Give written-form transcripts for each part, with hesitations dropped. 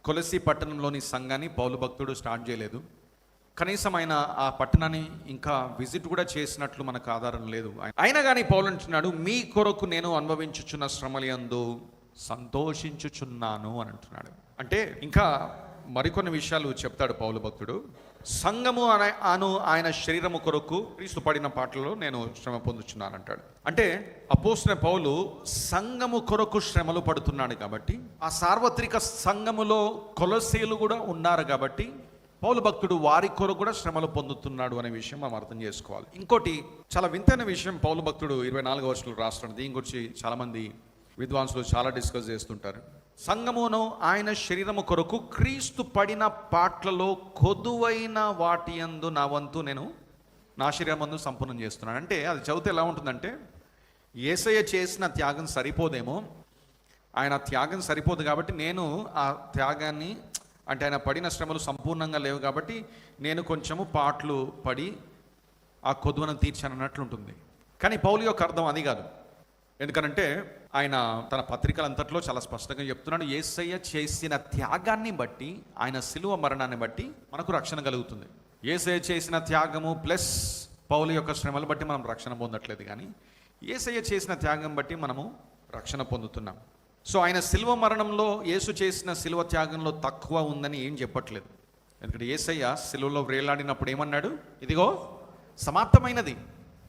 కొలసి పట్టణంలోని సంఘాన్ని పౌలు భక్తుడు స్టార్ట్ చేయలేదు. కనీసం ఆయన ఆ పట్టణాన్ని ఇంకా విజిట్ కూడా చేసినట్లు మనకు ఆధారం లేదు. అయినా కానీ పౌలు అంటున్నాడు, మీ కొరకు నేను అనుభవించుచున్న శ్రమలందు సంతోషించుచున్నాను అని అంటున్నాడు. అంటే ఇంకా మరికొన్ని విషయాలు చెప్తాడు పౌలు భక్తుడు. సంఘము ఆయన శరీరము కొరకు క్రీస్తు పడిన పాటలలో నేను శ్రమ పొందుచున్నాను అంటాడు. అంటే అపోస్తలుడైన పౌలు సంఘము కొరకు శ్రమలు పడుతున్నాడు కాబట్టి, ఆ సార్వత్రిక సంఘములో కొలొస్సీయులు కూడా ఉన్నారు కాబట్టి పౌలు భక్తుడు వారి కొరకు కూడా శ్రమలు పొందుతున్నాడు అనే విషయం మనం అర్థం చేసుకోవాలి. ఇంకోటి చాలా వింతైన విషయం పౌలు భక్తుడు 24వ వచనంలో రాస్తున్నాడు. దీని గురించి చాలామంది విద్వాంసులు చాలా డిస్కస్ చేస్తుంటారు. సంఘమును ఆయన శరీరము కొరకు క్రీస్తు పడిన పాటలలో కొదువైన వాటి యందు నా వంతు నేను నా శరీరమందు సంపూర్ణం చేస్తున్నాను. అంటే అది చదివితే ఎలా ఉంటుందంటే, యేసయ్య చేసిన త్యాగం సరిపోదేమో, ఆయన త్యాగం సరిపోదు కాబట్టి నేను ఆ త్యాగాన్ని, అంటే ఆయన పడిన శ్రమలు సంపూర్ణంగా లేవు కాబట్టి నేను కొంచెము పాటలు పడి ఆ కొదువను తీర్చాను అన్నట్లుంటుంది. కానీ పౌలు యొక్క అర్థం అది కాదు. ఎందుకనంటే ఆయన తన పత్రికలంతట్లో చాలా స్పష్టంగా చెప్తున్నాడు, యేసయ్య చేసిన త్యాగాన్ని బట్టి, ఆయన శిలువ మరణాన్ని బట్టి మనకు రక్షణ కలుగుతుంది. యేసయ్య చేసిన త్యాగము ప్లస్ పౌలు యొక్క శ్రమలు బట్టి మనం రక్షణ పొందట్లేదు, కానీ యేసయ్య చేసిన త్యాగం బట్టి మనము రక్షణ పొందుతున్నాం. సో ఆయన శిలువ మరణంలో, యేసు చేసిన శిలువ త్యాగంలో తక్కువ ఉందని ఏం చెప్పట్లేదు. ఎందుకంటే యేసయ్య శిలువలో వేలాడినప్పుడు ఏమన్నాడు, ఇదిగో సమాప్తమైనది,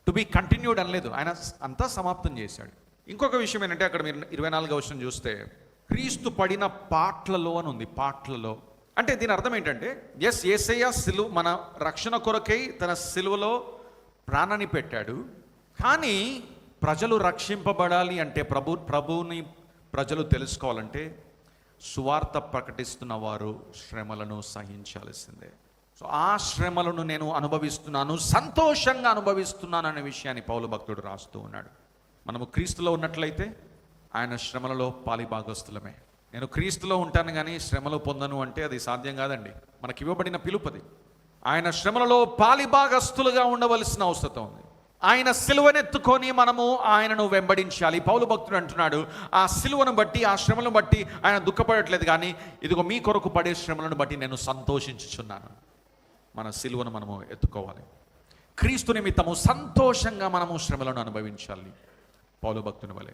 టు బి కంటిన్యూడ్ అనలేదు, ఆయన అంతా సమాప్తం చేశాడు. ఇంకొక విషయం ఏంటంటే, అక్కడ మీరు 24వ వచనం చూస్తే క్రీస్తు పడిన పాటలలో అని ఉంది. పాటలలో అంటే దీని అర్థం ఏంటంటే, యేసయ్య శిలువ మన రక్షణ కొరకై తన శిలువలో ప్రాణాన్ని పెట్టాడు. కానీ ప్రజలు రక్షింపబడాలి అంటే, ప్రభువుని ప్రజలు తెలుసుకోవాలంటే సువార్త ప్రకటిస్తున్న వారు శ్రమలను సహించాల్సిందే. సో ఆ శ్రమలను నేను అనుభవిస్తున్నాను, సంతోషంగా అనుభవిస్తున్నాను అనే విషయాన్ని పౌలు భక్తుడు రాస్తూ ఉన్నాడు. మనము క్రీస్తులో ఉన్నట్లయితే ఆయన శ్రమలలో పాలిభాగస్తులమే. నేను క్రీస్తులో ఉంటాను కానీ శ్రమలు పొందను అంటే అది సాధ్యం కాదండి. మనకి ఇవ్వబడిన పిలుపది. ఆయన శ్రమలలో పాలిభాగస్తులుగా ఉండవలసిన అవసరం ఉంది. ఆయన సిలువనెత్తుకొని మనము ఆయనను వెంబడించాలి. పౌలు భక్తుడు అంటున్నాడు, ఆ సిలువను బట్టి, ఆ శ్రమలను బట్టి ఆయన దుఃఖపడట్లేదు, కానీ ఇదిగో మీ కొరకు పడే శ్రమలను బట్టి నేను సంతోషించుచున్నాను. మన సిలువను మనము ఎత్తుకోవాలి. క్రీస్తు నిమిత్తము సంతోషంగా మనము శ్రమలను అనుభవించాలి పౌలు భక్తుని వలె.